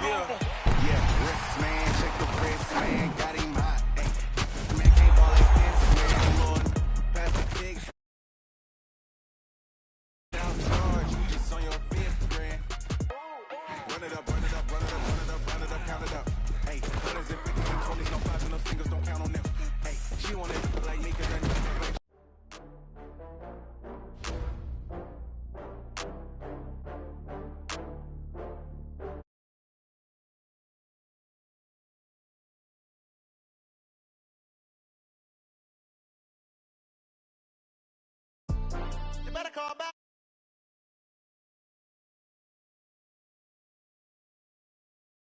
Yeah, wrist man, check the wrist man, got him hot. Ay, man can't ball like this, man. Lord, pass the big down charge, you just on your fifth grand. Run it up, run it up, run it up, run it up, run it up, count it up. Hey, 100s and 50s and 20s, no 5s and no singles, don't count on them. Hey, she want it like me, cause I know. You better call back.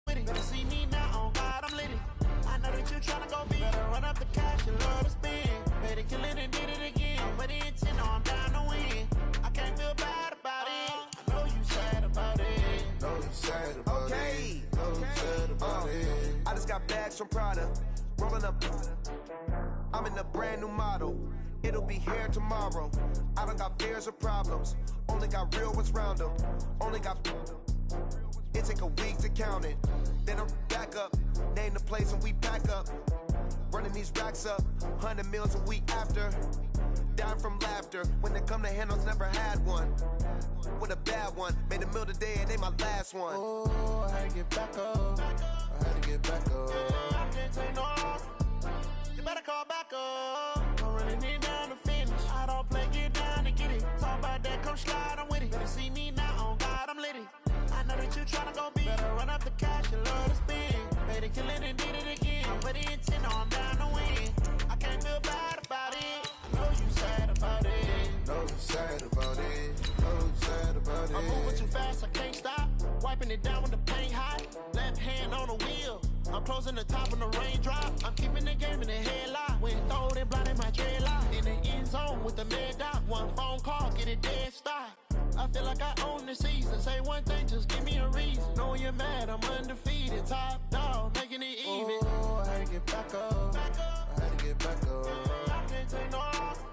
Better see me now, oh God, I'm litty. I know that you tryna go big. Better run up the cash and love to spend. Better kill it and did it again. But the intent, no, I'm down to win. I can't feel bad about it. I know you sad about it. Know you sad about it. Know you sad about it. I just got bags from Prada. Rolling up. I'm in a brand new model. It'll be here tomorrow. I don't got fears or problems. Only got real ones round them. Only got. It take a week to count it. Then I'm back up. Name the place and we pack up. Running these racks up. 100 meals a week after. Down from laughter. When they come to handles, never had one. With a bad one. Made a meal today and they my last one. Oh, I had to get back up. I had to get back up. I can't take no off. You better call back up. I'm running it down to finish. I don't play, get down to get it. Talk about that, come slide, I'm with it. Better see me now, oh God, I'm litty. I know that you tryna go big. Better run up the cash and love to spend. Better kill it and did it again. But the intent, no, I'm down to win. I can't feel bad about it. I know you sad about it. Know you sad about it. Know you sad about it. I'm moving too fast, I can't stop. Wiping it down with the paint hot. Left hand on the wheel. I'm closing the top when the raindrop. I'm keeping the game in the headlock. When throwed and blinded my dreadlock. In the end zone with the mad dot. One phone call, get it dead stop. I feel like I own the season. Say one thing, just give me a reason. Knowing you're mad, I'm undefeated. Top dog, making it even. Oh, I had to get back up. I had to get back up. I can't take no off.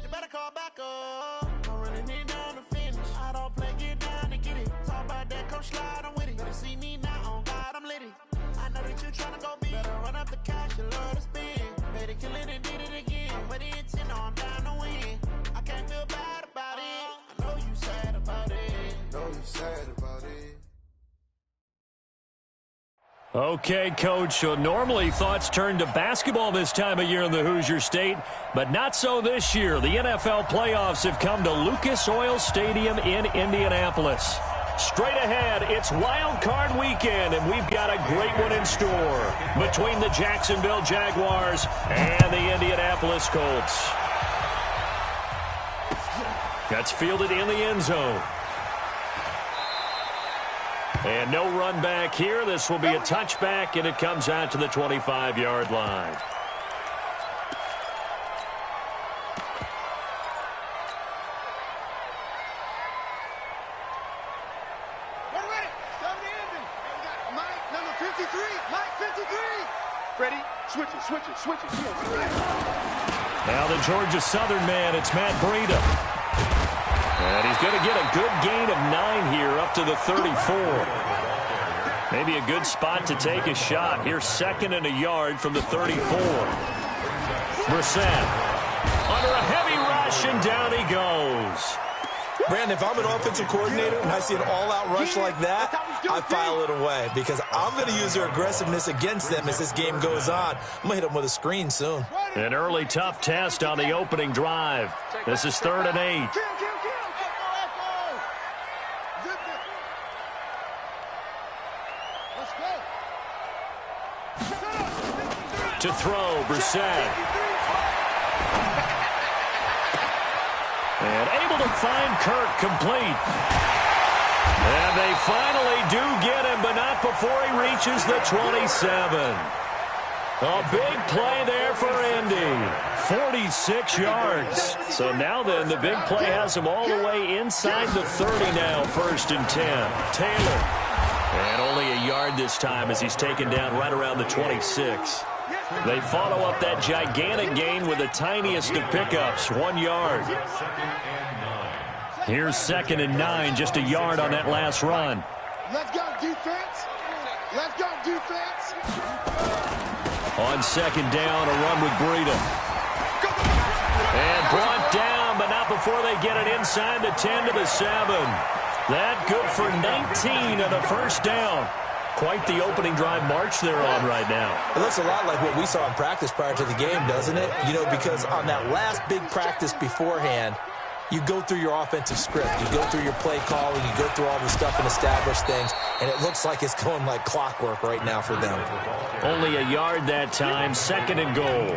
You better call back up. I'm running it down to finish. I don't play, get down to get it. Talk about that, come slide, I'm with it. Better see me now, oh God, I'm litty. I know that you tryna go big. Better run up the cash and love to spend. Better kill it and did it again. But the intent, no, I'm down to win. I can't feel bad about it. I know you sad about it. Know you sad about it. Okay, Coach, so normally thoughts turn to basketball this time of year in the Hoosier State, but not so this year. The NFL playoffs have come to Lucas Oil Stadium in Indianapolis. Straight ahead, it's Wild Card Weekend, and we've got a great one in store between the Jacksonville Jaguars and the Indianapolis Colts. That's fielded in the end zone. And no run back here. This will be a touchback, and it comes out to the 25-yard line. Switch it. Now the Georgia Southern man, it's Matt Breida. And he's going to get a good gain of 9 here up to the 34. Maybe a good spot to take a shot. Here's 2nd and a yard from the 34. Brissett under a heavy rush, and down he goes. Brandon, if I'm an offensive coordinator and I see an all-out rush like that, I file it away because I'm going to use their aggressiveness against them as this game goes on. I'm going to hit them with a screen soon. An early tough test on the opening drive. This is 3rd and 8. To throw, Brissett. And able to find Kirk complete. And they finally do get him, but not before he reaches the 27. A big play there for Indy. 46 yards. So now then, the big play has him all the way inside the 30 now, 1st and 10. Taylor. And only a yard this time as he's taken down right around the 26. They follow up that gigantic gain with the tiniest of pickups, 1 yard. Here's 2nd and 9, just a yard on that last run. Let's go, defense. Let's go, defense. On second down, a run with Breida. And brought down, but not before they get it inside the 10 to the 7. That good for 19 and a first down. Quite the opening drive march they're on right now. It looks a lot like what we saw in practice prior to the game, doesn't it? You know, because on that last big practice beforehand, you go through your offensive script. You go through your play calling. You go through all the stuff and establish things. And it looks like it's going like clockwork right now for them. Only a yard that time, second and goal.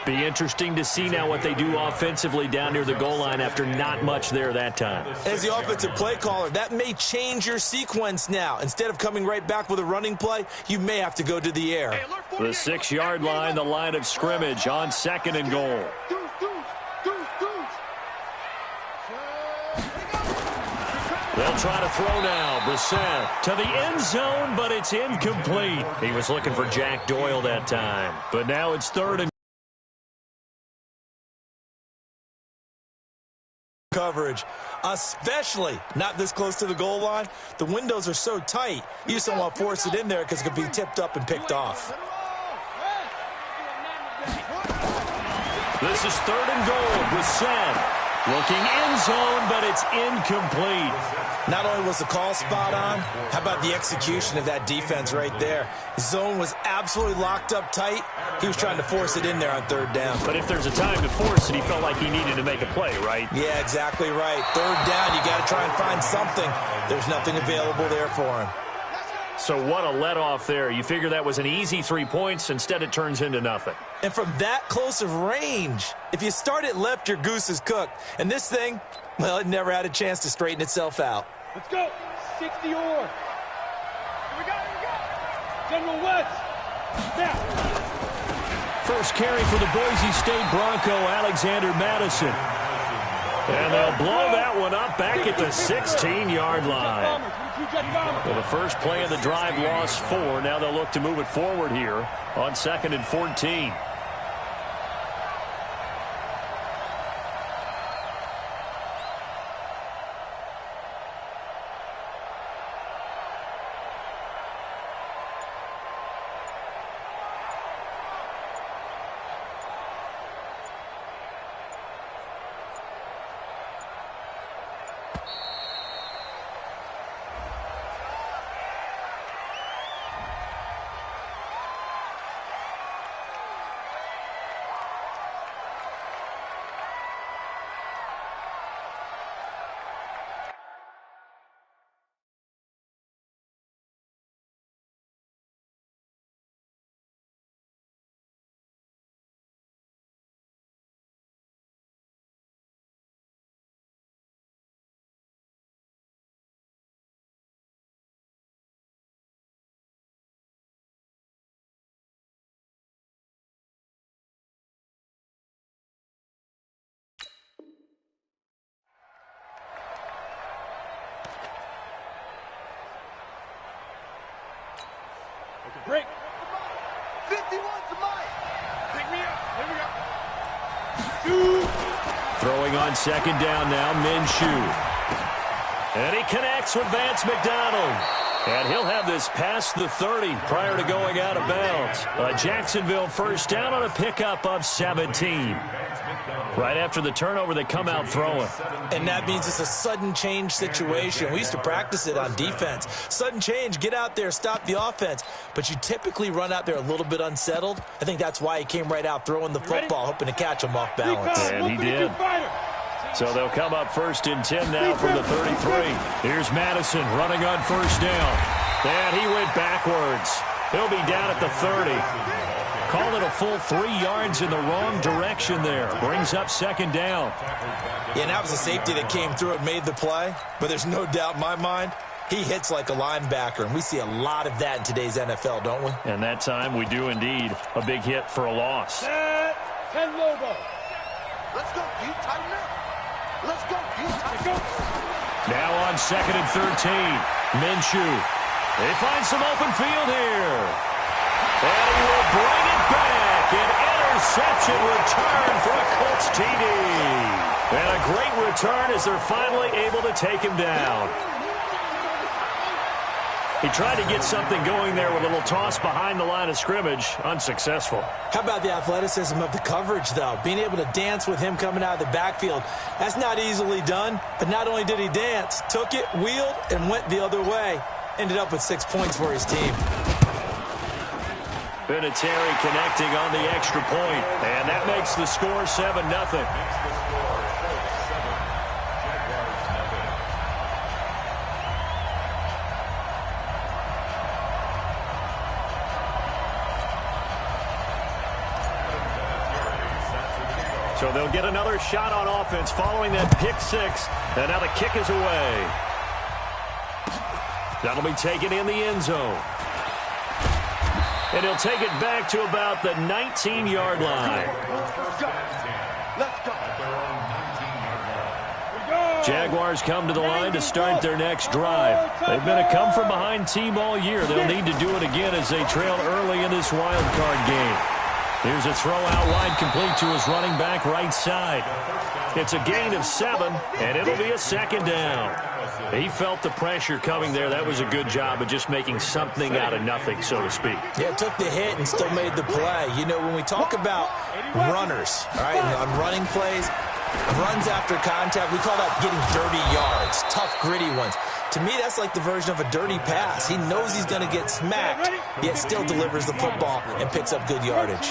Be interesting to see now what they do offensively down near the goal line after not much there that time. As the offensive play caller, that may change your sequence now. Instead of coming right back with a running play, you may have to go to the air. The 6-yard line, the line of scrimmage on second and goal. They'll try to throw now. Brissett to the end zone, but it's incomplete. He was looking for Jack Doyle that time. But now it's third and coverage, especially not this close to the goal line. The windows are so tight, you just don't want to force it in there because it could be tipped up and picked off. This is third and goal. Brissett looking end zone, but it's incomplete. Not only was the call spot on, how about the execution of that defense right there? Zone was absolutely locked up tight. He was trying to force it in there on third down. But if there's a time to force it, he felt like he needed to make a play, right? Yeah, exactly right. Third down, you got to try and find something. There's nothing available there for him. So what a let-off there. You figure that was an easy 3 points. Instead, it turns into nothing. And from that close of range, if you start it left, your goose is cooked. And this thing, well, it never had a chance to straighten itself out. Let's go. 60 or. Here we go. General West. Now. First carry for the Boise State Bronco, Alexander Madison. And they'll blow that one up back at the 16-yard line. Well, the first play of the drive lost 4. Now they'll look to move it forward here on second and 14. Break. 51 to Mike. Pick me up. Here we go. Throwing on second down now, Minshew. And he connects with Vance McDonald. And he'll have this past the 30 prior to going out of bounds. A Jacksonville first down on a pickup of 17. Right after the turnover, they come out throwing. And that means it's a sudden change situation. We used to practice it on defense. Sudden change, get out there, stop the offense. But you typically run out there a little bit unsettled. I think that's why he came right out throwing the football, hoping to catch him off balance. And he did. So they'll come up first and 10 now from the 33. Here's Madison running on first down. And he went backwards. He'll be down at the 30. Call it a full 3 yards in the wrong direction there. Brings up second down. Yeah, and that was a safety that came through and made the play. But there's no doubt in my mind, he hits like a linebacker. And we see a lot of that in today's NFL, don't we? And that time we do indeed. A big hit for a loss. 10 Lobo. Let's go. You tighten up. Let's go. You tighten up. Now on second and 13. Minshew. They find some open field here. And he will bring it back. An interception return for a Colts TD. And a great return as they're finally able to take him down. He tried to get something going there with a little toss behind the line of scrimmage. Unsuccessful. How about the athleticism of the coverage, though? Being able to dance with him coming out of the backfield. That's not easily done. But not only did he dance, took it, wheeled, and went the other way. Ended up with 6 points for his team. Vinatieri connecting on the extra point. And that makes the score 7-0. So they'll get another shot on offense following that pick six. And now the kick is away. That'll be taken in the end zone. And he'll take it back to about the 19-yard line. Let's go. Jaguars come to the line to start their next drive. They've been a come-from-behind team all year. They'll need to do it again as they trail early in this wild card game. Here's a throw out wide complete to his running back right side. It's a gain of 7, and it'll be a second down. He felt the pressure coming there. That was a good job of just making something out of nothing, so to speak. Yeah, took the hit and still made the play. You know, when we talk about runners, all right, on running plays, runs after contact, we call that getting dirty yards, tough, gritty ones. To me, that's like the version of a dirty pass. He knows he's going to get smacked, yet still delivers the football and picks up good yardage.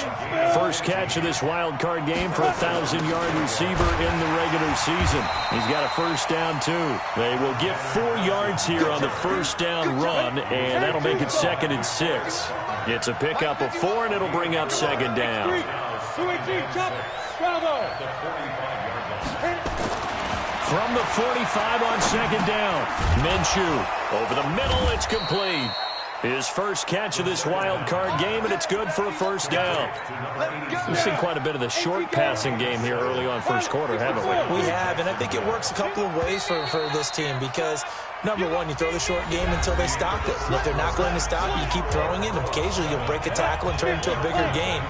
First catch of this wild card game for a 1,000-yard receiver in the regular season. He's got a first down, too. They will get 4 yards here on the first down run, and that'll make it 2nd and 6. It's a pickup of 4, and it'll bring up 2nd down. From the 45 on 2nd down, Minshew over the middle, it's complete. His first catch of this wild card game, and it's good for a first down. We've seen quite a bit of the short passing game here early on first quarter, haven't we? We have, and I think it works a couple of ways for this team because, number one, you throw the short game until they stop it. And if they're not going to stop it, you keep throwing it, and occasionally you'll break a tackle and turn it into a bigger gain.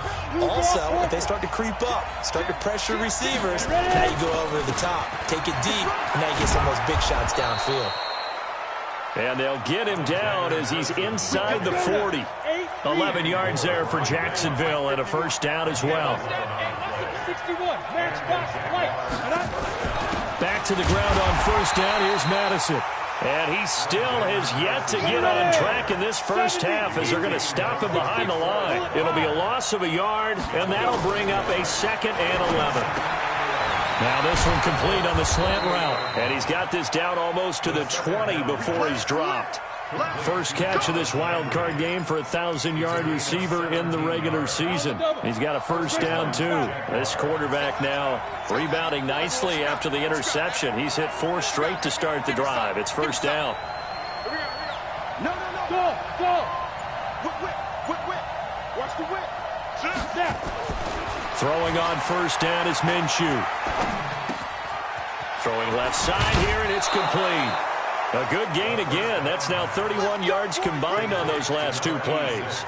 Also, if they start to creep up, start to pressure receivers, now you go over the top, take it deep, and now you get some of those big shots downfield. And they'll get him down as he's inside the 40. 11 yards there for Jacksonville and a first down as well. Back to the ground on first down. Here's Madison. And he still has yet to get on track in this first half as they're going to stop him behind the line. It'll be a loss of a yard, and that'll bring up a 2nd and 11. Now this one complete on the slant route. And he's got this down almost to the 20 before he's dropped. First catch of this wild card game for a 1,000-yard receiver in the regular season. He's got a first down, too. This quarterback now rebounding nicely after the interception. He's hit 4 straight to start the drive. It's first down. No. Go. Whip. Watch the whip. Throwing on first down is Minshew. Throwing left side here, and it's complete. A good gain again. That's now 31 yards combined on those last 2 plays.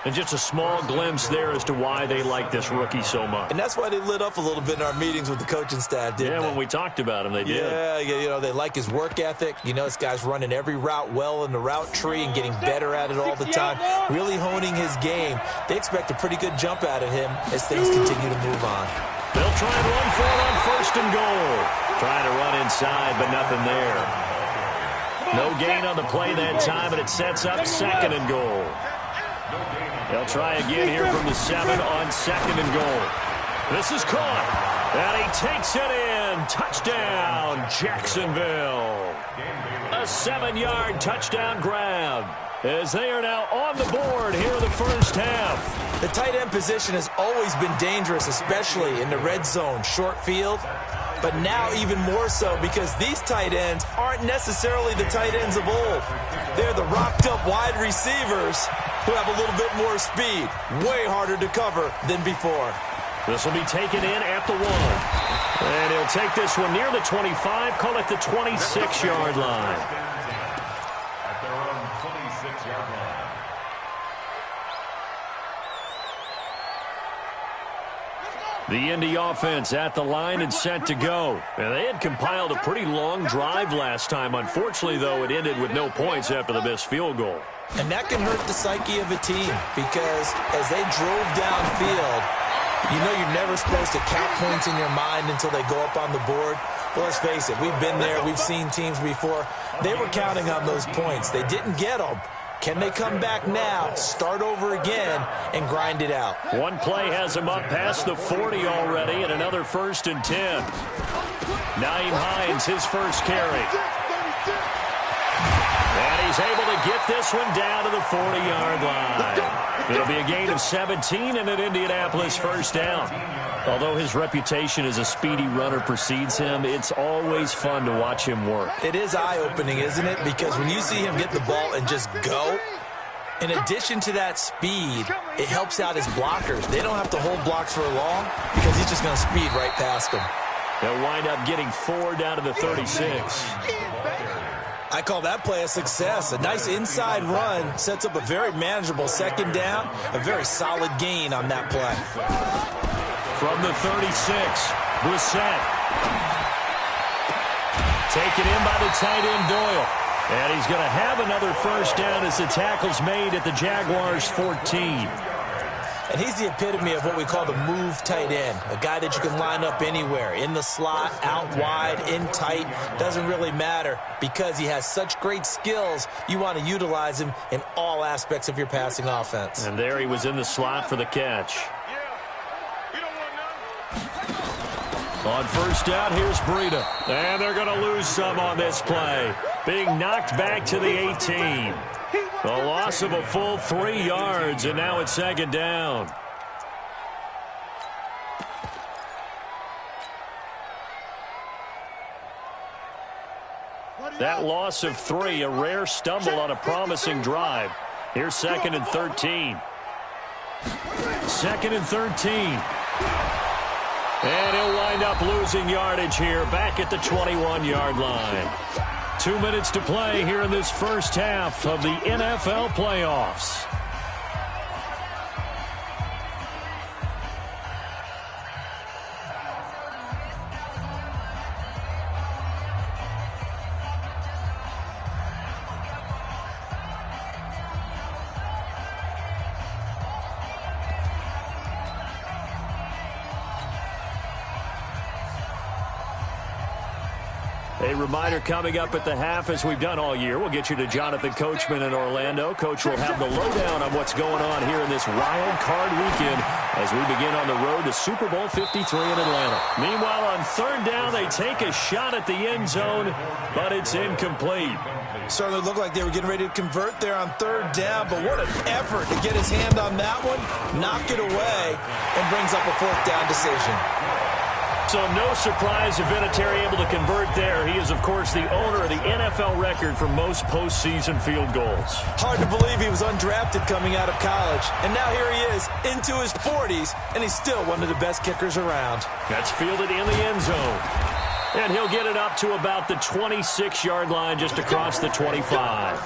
And just a small glimpse there as to why they like this rookie so much. And that's why they lit up a little bit in our meetings with the coaching staff, didn't they? Yeah, when we talked about him, they did. Yeah, you know, they like his work ethic. You know, this guy's running every route well in the route tree and getting better at it all the time, really honing his game. They expect a pretty good jump out of him as things continue to move on. They'll try and run for it on first and goal. Trying to run inside, but nothing there. No gain on the play that time, and it sets up 2nd and goal. They'll try again here from the 7 on 2nd and goal. This is caught, and he takes it in. Touchdown, Jacksonville. A 7-yard touchdown grab as they are now on the board here in the first half. The tight end position has always been dangerous, especially in the red zone, short field. But now even more so because these tight ends aren't necessarily the tight ends of old. They're the rocked-up wide receivers who have a little bit more speed. Way harder to cover than before. This will be taken in at the 1. And he'll take this one near the 25, call it the 26-yard line. At their own 26-yard line. The Indy offense at the line and set to go. And they had compiled a pretty long drive last time. Unfortunately, though, it ended with no points after the missed field goal. And that can hurt the psyche of a team because as they drove downfield, you know you're never supposed to count points in your mind until they go up on the board. Well, let's face it, we've been there. We've seen teams before. They were counting on those points. They didn't get them. Can they come back now, start over again, and grind it out? One play has them up past the 40 already, and another 1st and 10. Nyheim Hines, his first carry. And he's able to get this one down to the 40-yard line. It'll be a gain of 17 and an Indianapolis first down. Although his reputation as a speedy runner precedes him, it's always fun to watch him work. It is eye-opening, isn't it? Because when you see him get the ball and just go, in addition to that speed, it helps out his blockers. They don't have to hold blocks for long because he's just going to speed right past them. They'll wind up getting 4 down to the 36. I call that play a success. A nice inside run sets up a very manageable second down, a very solid gain on that play. From the 36, Brissett. Taken in by the tight end, Doyle. And he's going to have another first down as the tackle's made at the Jaguars' 14. And he's the epitome of what we call the move tight end, a guy that you can line up anywhere, in the slot, out wide, in tight, doesn't really matter because he has such great skills. You want to utilize him in all aspects of your passing offense. And there he was in the slot for the catch. On first down, here's Breida. And they're going to lose some on this play. Being knocked back to the 18. A loss of a full 3 yards, and now it's second down. That loss of 3, a rare stumble on a promising drive. Here's 2nd and 13. 2nd and 13. And he'll wind up losing yardage here back at the 21-yard line. 2 minutes to play here in this first half of the NFL playoffs. A reminder coming up at the half, as we've done all year. We'll get you to Jonathan Coachman in Orlando. Coach will have the lowdown on what's going on here in this wild card weekend as we begin on the road to Super Bowl 53 in Atlanta. Meanwhile, on third down, they take a shot at the end zone, but it's incomplete. Certainly looked like they were getting ready to convert there on third down, but what an effort to get his hand on that one, knock it away, and brings up a fourth down decision. So no surprise if Vinatieri able to convert there. He is, of course, the owner of the NFL record for most postseason field goals. Hard to believe he was undrafted coming out of college. And now here he is into his 40s, and he's still one of the best kickers around. That's fielded in the end zone. And he'll get it up to about the 26-yard line just across the 25.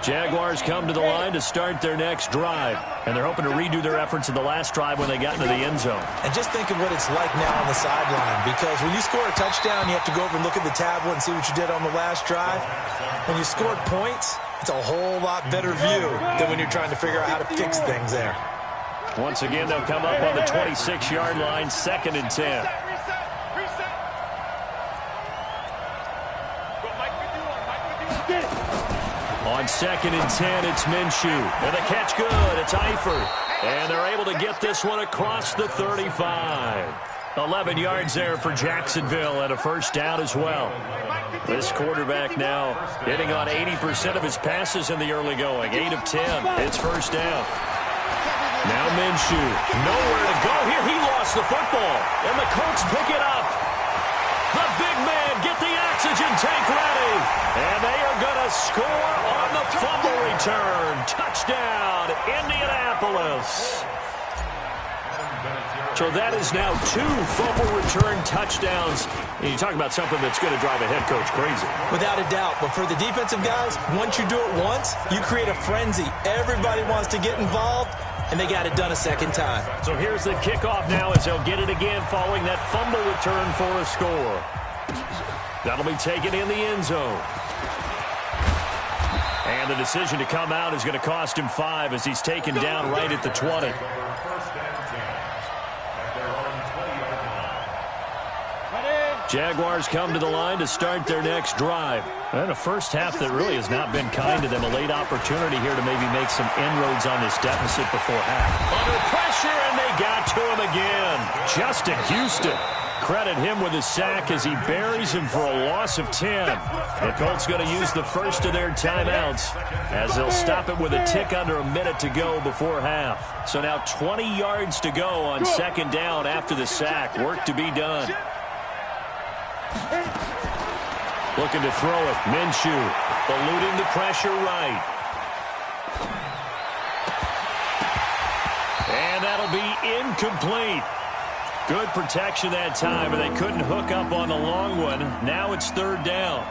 Jaguars come to the line to start their next drive, and they're hoping to redo their efforts in the last drive when they got into the end zone. And just think of what it's like now on the sideline, because when you score a touchdown, you have to go over and look at the tablet and see what you did on the last drive. When you scored points, it's a whole lot better view than when you're trying to figure out how to fix things there. Once again, they'll come up on the 26-yard line, 2nd and 10. On 2nd and 10, it's Minshew. And the catch good. It's Eifert. And they're able to get this one across the 35. 11 yards there for Jacksonville and a first down as well. This quarterback now hitting on 80% of his passes in the early going. 8 of 10. It's first down. Now Minshew. Nowhere to go here. He lost the football. And the Colts pick it up. The big man, get the oxygen tank ready. And they are going to score on the fumble return. Touchdown, Indianapolis. So that is now 2 fumble return touchdowns. And you talk about something that's going to drive a head coach crazy. Without a doubt. But for the defensive guys, once you do it once, you create a frenzy. Everybody wants to get involved. and they got it done a second time. So here's the kickoff now as they'll get it again following that fumble return for a score. That'll be taken in the end zone. And the decision to come out is going to cost him 5 as he's taken down right at the 20. Jaguars come to the line to start their next drive. And a first half that really has not been kind to them. A late opportunity here to maybe make some inroads on this deficit before half. Under pressure, and they got to him again. Justin Houston. Credit him with a sack as he buries him for a loss of 10. The Colts going to use the first of their timeouts as they'll stop it with a tick under a minute to go before half. So now 20 yards to go on second down after the sack. Work to be done. Looking to throw it. Minshew eluding the pressure right. And that'll be incomplete. Good protection that time, and they couldn't hook up on the long one. Now it's third down.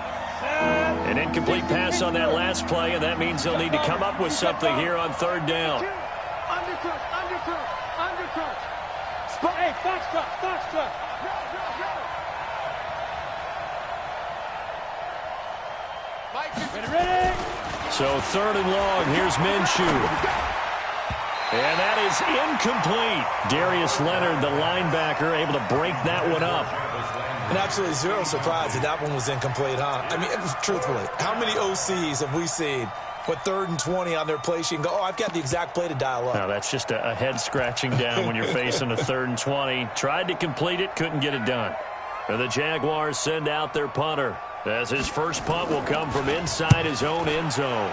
An incomplete pass on that last play, and that means they'll need to come up with something here on third down. Undercrush. Hey, foxtrot. Ready? So third and long, here's Minshew. And that is incomplete. Darius Leonard, the linebacker, able to break that one up. And absolutely zero surprise that one was incomplete, huh? I mean, truthfully, how many OCs have we seen with 3rd and 20 on their play sheet and go, oh, I've got the exact play to dial up? Now, that's just a head scratching down when you're facing a 3rd and 20. Tried to complete it, couldn't get it done. And the Jaguars send out their punter, as his first punt will come from inside his own end zone.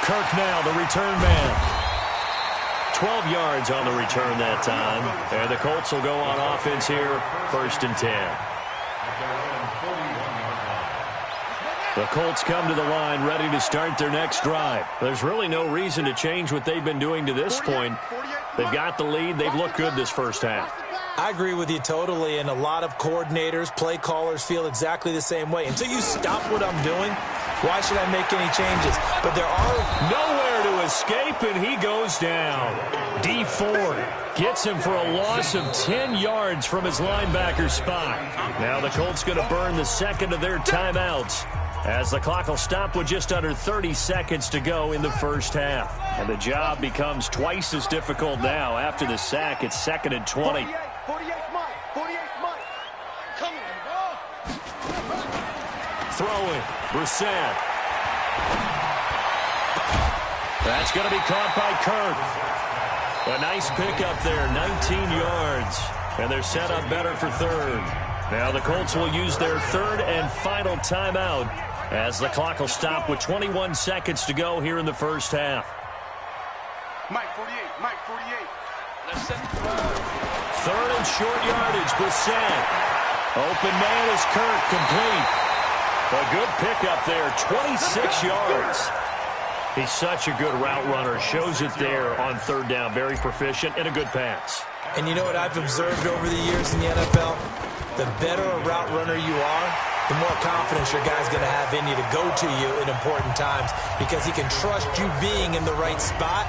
Kirk now, the return man. 12 yards on the return that time. And the Colts will go on offense here, 1st and 10. The Colts come to the line ready to start their next drive. There's really no reason to change what they've been doing to this point. They've got the lead. They've looked good this first half. I agree with you totally, and a lot of coordinators, play callers feel exactly the same way. Until you stop what I'm doing, why should I make any changes? But there are nowhere to escape, and he goes down. D Ford gets him for a loss of 10 yards from his linebacker spot. Now the Colts going to burn the second of their timeouts, as the clock will stop with just under 30 seconds to go in the first half. And the job becomes twice as difficult now. After the sack, it's 2nd and 20. 48 Mike. Come on, Throwing. Brissett. That's going to be caught by Kirk. A nice pickup there, 19 yards. And they're set up better for third. Now the Colts will use their third and final timeout, as the clock will stop with 21 seconds to go here in the first half. Mike 48. Third and short yardage, Brissett. Open man is Kirk, complete. A good pickup there, 26 yards. He's such a good route runner. Shows it there on third down. Very proficient and a good pass. And you know what I've observed over the years in the NFL? The better a route runner you are, the more confidence your guy's going to have in you to go to you in important times, because he can trust you being in the right spot,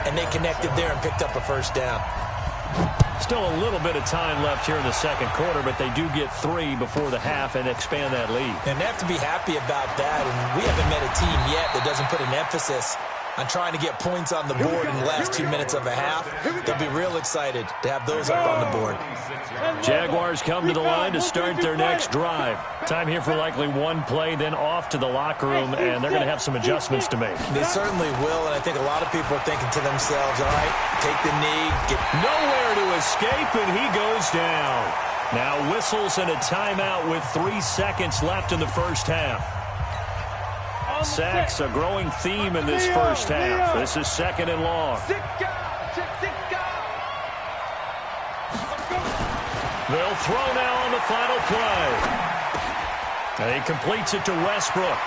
and they connected there and picked up a first down. Still a little bit of time left here in the second quarter, but they do get 3 before the half and expand that lead. And they have to be happy about that, and we haven't met a team yet that doesn't put an emphasis on trying to get points on the board in the last 2 minutes of a half. They'll be real excited to have those up on the board. Jaguars come to the line to start their next drive. Time here for likely one play, then off to the locker room, and they're going to have some adjustments to make. They certainly will, and I think a lot of people are thinking to themselves, all right, take the knee, get nowhere to escape, and he goes down. Now whistles and a timeout with 3 seconds left in the first half. Sacks, a growing theme in this first half. This is 2nd and long. They'll throw now on the final play. And he completes it to Westbrook.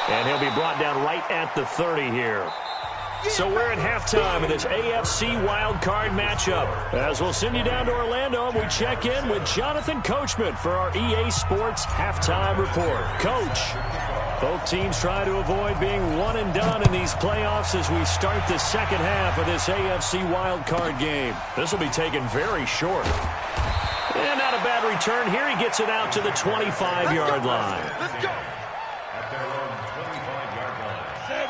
And he'll be brought down right at the 30 here. So we're at halftime in this AFC wildcard matchup. As we'll send you down to Orlando, and we check in with Jonathan Coachman for our EA Sports Halftime Report. Coach. Both teams try to avoid being one and done in these playoffs as we start the second half of this AFC wildcard game. This will be taken very short. And not a bad return here. He gets it out to the 25-yard line. Let's go. At their own 25-yard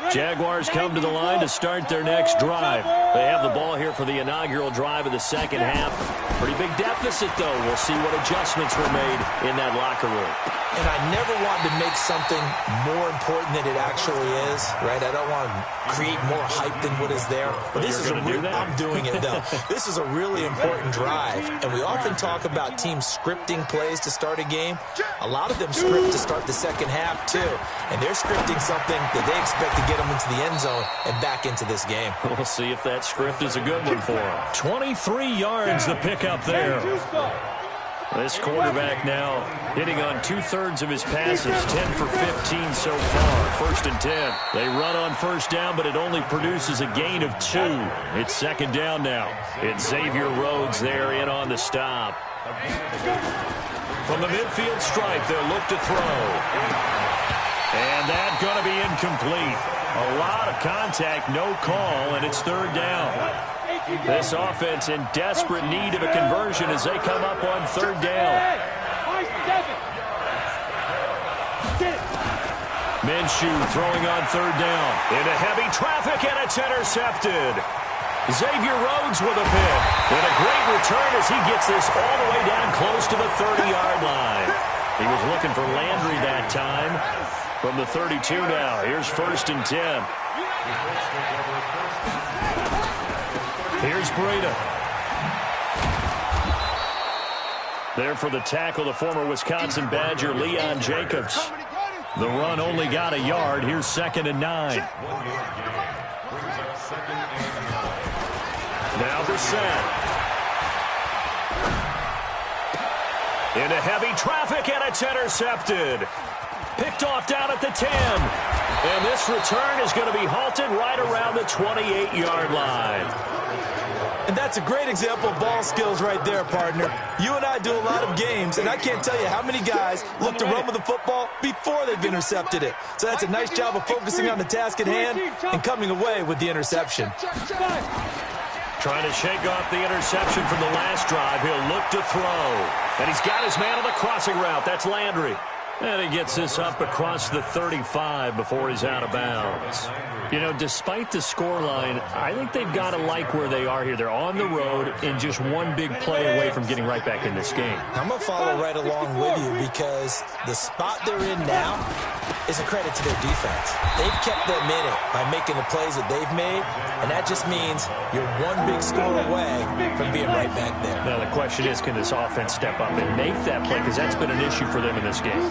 line. Jaguars come to the line to start their next drive. They have the ball here for the inaugural drive of the second half. Pretty big deficit, though. We'll see what adjustments were made in that locker room. And I never want to make something more important than it actually is, right? I don't want to create more hype than what is there. But this is I'm doing it, though. This is a really important drive. And we often talk about teams scripting plays to start a game. A lot of them script to start the second half, too. And they're scripting something that they expect to get them into the end zone and back into this game. We'll see if that script is a good one for them. 23 yards the pickup there. This quarterback now hitting on 2/3 of his passes, 10 for 15 so far. 1st and 10. They run on first down, but it only produces a gain of 2. It's second down now. It's Xavier Rhodes there in on the stop. From the midfield stripe, they'll look to throw. And that's going to be incomplete. A lot of contact, no call, and it's 3rd down. This offense in desperate need of a conversion as they come up on 3rd down. Minshew throwing on 3rd down. Into heavy traffic, and it's intercepted. Xavier Rhodes with a pick. And a great return as he gets this all the way down close to the 30-yard line. He was looking for Landry that time. From the 32 now, here's 1st and 10. Here's Breida. There for the tackle, the former Wisconsin Badger, Leon Jacobs. The run only got a yard. Here's 2nd and 9. Now Brissett. Into heavy traffic, and it's intercepted. Picked off down at the 10. And this return is going to be halted right around the 28-yard line. And that's a great example of ball skills right there, partner. You and I do a lot of games, and I can't tell you how many guys look to run with the football before they've intercepted it. So that's a nice job of focusing on the task at hand and coming away with the interception. Trying to shake off the interception from the last drive. He'll look to throw. And he's got his man on the crossing route. That's Landry. And he gets this up across the 35 before he's out of bounds. You know, despite the scoreline, I think they've got to like where they are here. They're on the road and just one big play away from getting right back in this game. I'm going to follow right along with you because the spot they're in now is a credit to their defense. They've kept them in it by making the plays that they've made, and that just means you're one big score away from being right back there. Now, the question is, can this offense step up and make that play? Because that's been an issue for them in this game.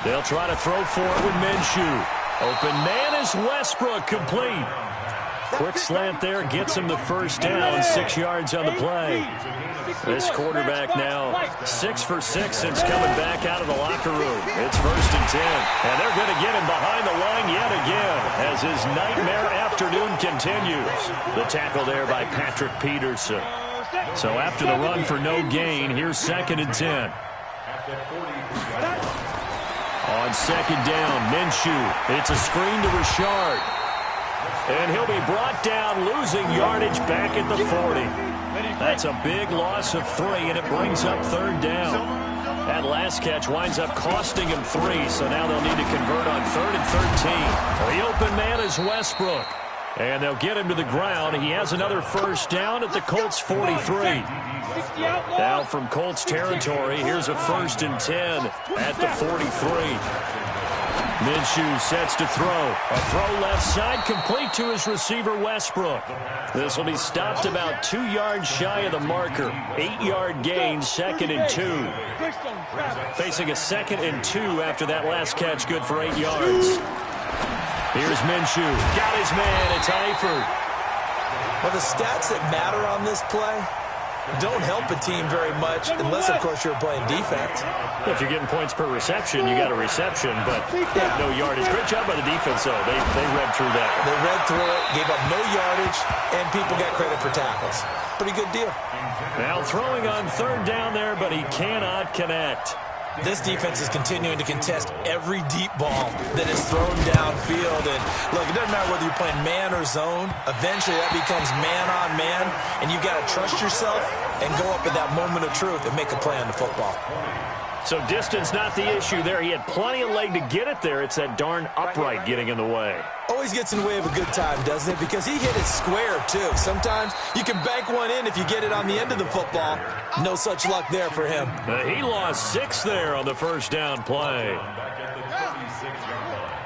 They'll try to throw for it with Minshew. Open man is Westbrook, complete. Quick slant there, gets him the 1st down, 6 yards on the play. This quarterback now 6 for 6 since coming back out of the locker room. It's 1st and 10. And they're going to get him behind the line yet again as his nightmare afternoon continues. The tackle there by Patrick Peterson. So after the run for no gain, here's 2nd and 10. On 2nd down, Minshew. It's a screen to Richard. And he'll be brought down, losing yardage back at the 40. That's a big loss of 3, and it brings up 3rd down. That last catch winds up costing him 3, so now they'll need to convert on 3rd and 13. The open man is Westbrook. And they'll get him to the ground. He has another 1st down at the Colts 43. Now from Colts territory, here's a 1st and 10 at the 43. Minshew sets to throw. A throw left side, complete to his receiver, Westbrook. This will be stopped about 2 yards shy of the marker. 8-yard gain, 2nd and 2. Facing a 2nd and 2 after that last catch, good for 8 yards. Here's Minshew. Got his man. It's Eifert. Well, the stats that matter on this play don't help a team very much unless, of course, you're playing defense. If you're getting points per reception, you got a reception, but no yardage. Great job by the defense, though. They read through that. They read through it, gave up no yardage, and people got credit for tackles. Pretty good deal. Now throwing on 3rd down there, but he cannot connect. This defense is continuing to contest every deep ball that is thrown downfield. And look, it doesn't matter whether you're playing man or zone. Eventually, that becomes man on man, and you've got to trust yourself and go up at that moment of truth and make a play on the football. So distance not the issue there. He had plenty of leg to get it there. It's that darn upright getting in the way. Always gets in the way of a good time, doesn't it? Because he hit it square, too. Sometimes you can bank one in if you get it on the end of the football. No such luck there for him. He lost 6 there on the first down play. Back at the 36-yard line.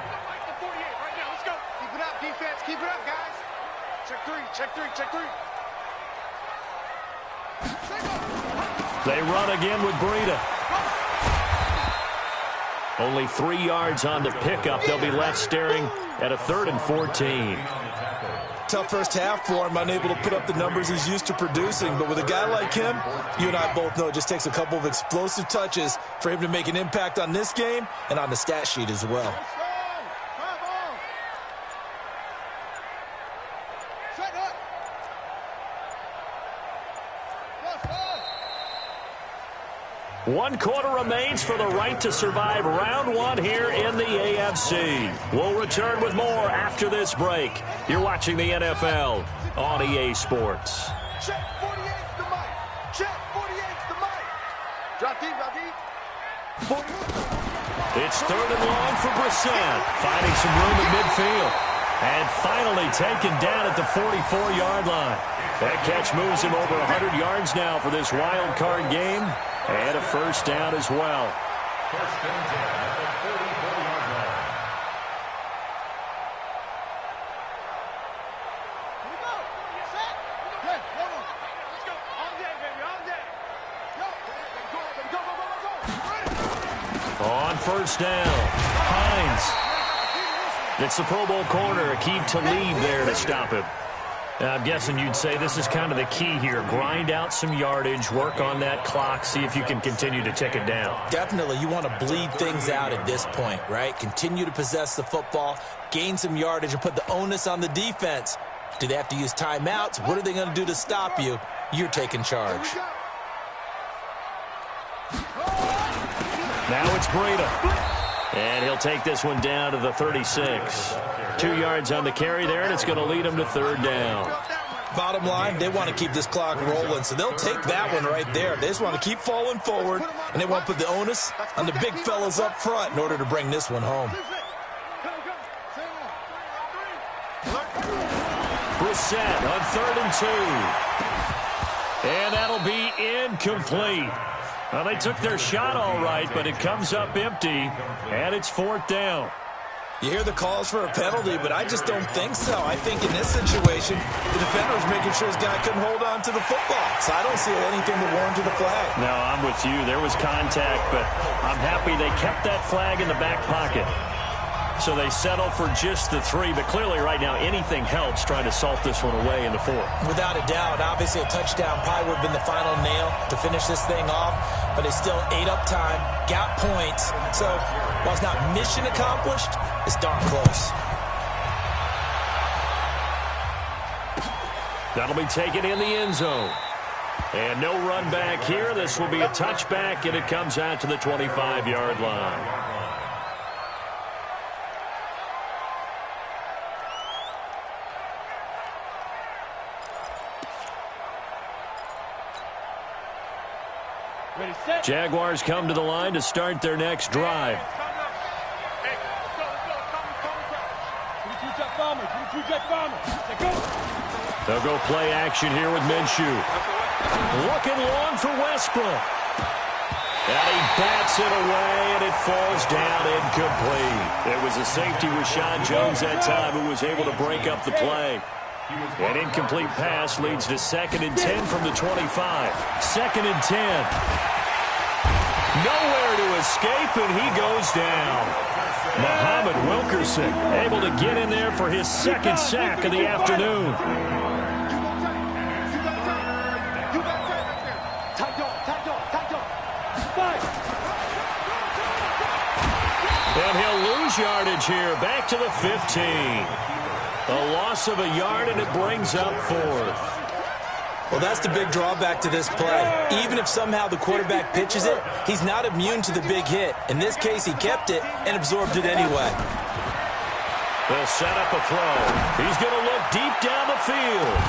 Let's go. Keep it up, defense. Keep it up, guys. Check three. Check three. Check three. They run again with Breida. Only 3 yards on the pickup. They'll be left staring at a 3rd and 14. Tough first half for him, unable to put up the numbers he's used to producing. But with a guy like him, you and I both know it just takes a couple of explosive touches for him to make an impact on this game and on the stat sheet as well. One quarter remains for the right to survive round 1 here in the AFC. We'll return with more after this break. You're watching the NFL on EA Sports. Check 48's the mic. Check 48's the mic. Drop deep, drop deep. It's 3rd and long for Brissett, finding some room at midfield. And finally taken down at the 44-yard line. That catch moves him over 100 yards now for this wild card game. And a first down as well. First and 10 at the 44-yard line. Here we go. Set. Okay, one more. Let's go. All day, baby, all day. Go. On first down, Hines. It's the Pro Bowl corner, Aqib Talib there to stop him. I'm guessing you'd say this is kind of the key here. Grind out some yardage, work on that clock, see if you can continue to tick it down. Definitely, you want to bleed things out at this point, right? Continue to possess the football, gain some yardage, and put the onus on the defense. Do they have to use timeouts? What are they going to do to stop you? You're taking charge. Now it's Breida. And he'll take this one down to the 36. 2 yards on the carry there, and it's going to lead him to 3rd down. Bottom line, they want to keep this clock rolling, so they'll take that one right there. They just want to keep falling forward, and they want to put the onus on the big fellas up front in order to bring this one home. Brissett on 3rd and 2. And that'll be incomplete. Well, they took their shot all right, but it comes up empty, and it's 4th down. You hear the calls for a penalty, but I just don't think so. I think in this situation, the defender was making sure his guy couldn't hold on to the football. So I don't see anything that warranted a flag. No, I'm with you. There was contact, but I'm happy they kept that flag in the back pocket. So they settle for just the 3, but clearly right now anything helps trying to salt this one away in the 4th. Without a doubt, obviously a touchdown probably would have been the final nail to finish this thing off, but they still ate up time, got points. So while it's not mission accomplished, it's darn close. That'll be taken in the end zone. And no run back here. This will be a touchback, and it comes out to the 25-yard line. Jaguars come to the line to start their next drive. They'll go play action here with Minshew. Looking long for Westbrook. And he bats it away, and it falls down incomplete. It was a safety with Sean Jones that time who was able to break up the play. An incomplete pass leads to 2nd and 10 from the 25. 2nd and 10. Nowhere to escape, and he goes down. Muhammad Wilkerson able to get in there for his 2nd sack of the afternoon. And he'll lose yardage here, back to the 15. A loss of a yard, and it brings up 4th. Well, Well, that's the big drawback to this play. Even if somehow the quarterback pitches it, he's not immune to the big hit. In this case, he kept it and absorbed it anyway. They'll set up a throw. He's going to look deep down the field.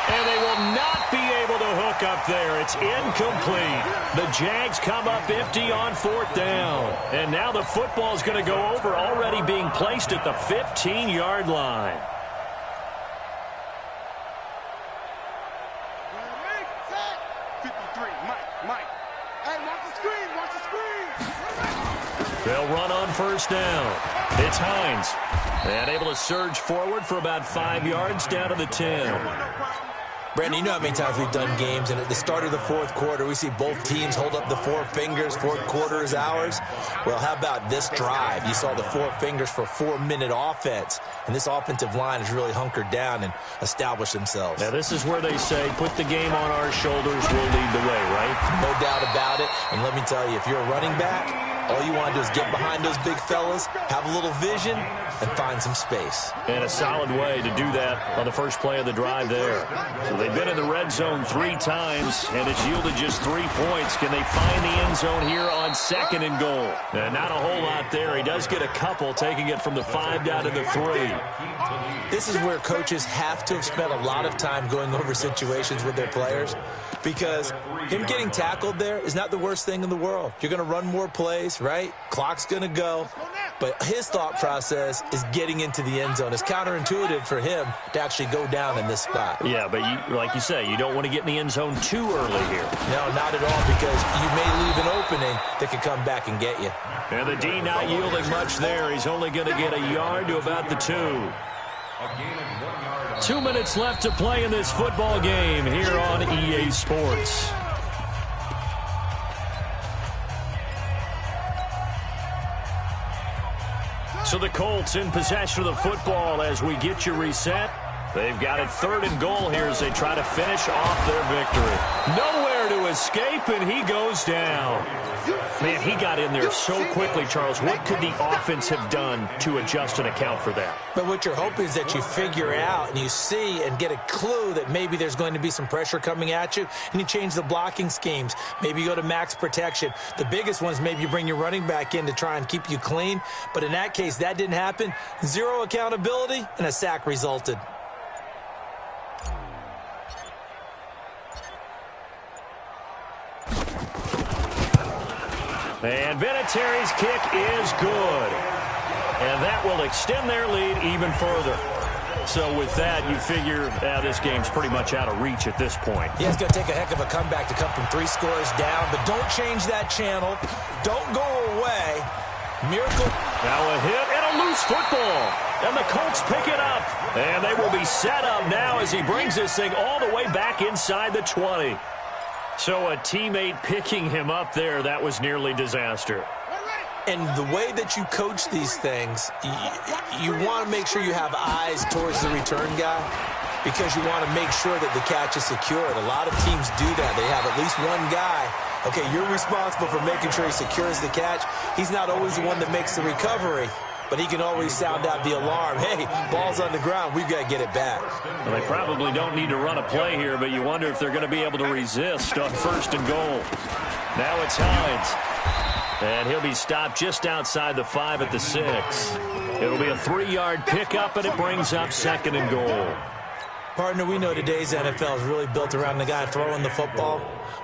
And they will not be able to hook up there. It's incomplete. The Jags come up empty on 4th down. And now the football's going to go over, already being placed at the 15-yard line. They'll run on 1st down. It's Hines. And able to surge forward for about 5 yards down to the 10. Brandon, you know how many times we've done games, and at the start of the 4th quarter, we see both teams hold up the 4 fingers, 4th quarter is ours. Well, how about this drive? You saw the 4 fingers for 4-minute offense, and this offensive line has really hunkered down and established themselves. Now, this is where they say, put the game on our shoulders, we'll lead the way, right? No doubt about it, and let me tell you, if you're a running back, all you want to do is get behind those big fellas, have a little vision, and find some space. And a solid way to do that on the first play of the drive there. So they've been in the red zone 3 times, and it's yielded just 3 points. Can they find the end zone here on 2nd and goal? Not a whole lot there. He does get a couple, taking it from the 5 down to the 3. This is where coaches have to have spent a lot of time going over situations with their players, because him getting tackled there is not the worst thing in the world. You're going to run more plays, right? Clock's going to go. But his thought process is getting into the end zone. It's counterintuitive for him to actually go down in this spot. Yeah, but like you say, you don't want to get in the end zone too early here. No, not at all, because you may leave an opening that could come back and get you. And the D not yielding much there. He's only going to get a yard to about the 2. 2 minutes left to play in this football game here on EA Sports. So the Colts in possession of the football as we get you reset. They've got it 3rd and goal here as they try to finish off their victory. Nowhere to escape, and he goes down. Man, he got in there so quickly, Charles. What could the offense have done to adjust and account for that? But what you're hoping is that you figure out and you see and get a clue that maybe there's going to be some pressure coming at you, and you change the blocking schemes. Maybe you go to max protection. The biggest one is maybe you bring your running back in to try and keep you clean. But in that case, that didn't happen. 0 accountability, and a sack resulted. And Vinatieri's kick is good. And that will extend their lead even further. So with that, you figure this game's pretty much out of reach at this point. Yeah, it's going to take a heck of a comeback to come from 3 scores down. But don't change that channel. Don't go away. Miracle. Now a hit and a loose football. And the Colts pick it up. And they will be set up now as he brings this thing all the way back inside the 20. So a teammate picking him up there, that was nearly disaster. And the way that you coach these things, you want to make sure you have eyes towards the return guy, because you want to make sure that the catch is secured. A lot of teams do that. They have at least one guy. Okay, you're responsible for making sure he secures the catch. He's not always the one that makes the recovery, but he can always sound out the alarm. Hey, ball's on the ground. We've got to get it back. Well, they probably don't need to run a play here, but you wonder if they're going to be able to resist on 1st and goal. Now it's Hines. And he'll be stopped just outside the 5 at the 6. It'll be a 3-yard pickup, and it brings up 2nd and goal. Partner, we know today's NFL is really built around the guy throwing the football.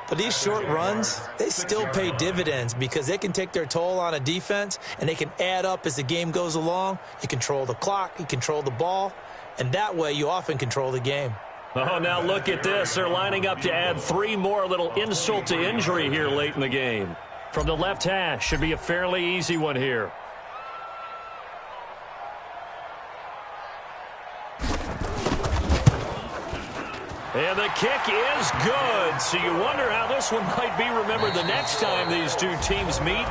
But these short runs, they still pay dividends because they can take their toll on a defense, and they can add up as the game goes along. You control the clock, you control the ball, and that way you often control the game. Oh, now look at this. They're lining up to add 3 more, little insult to injury here late in the game. From the left hash, should be a fairly easy one here. And the kick is good. So you wonder how this one might be remembered the next time these two teams meet.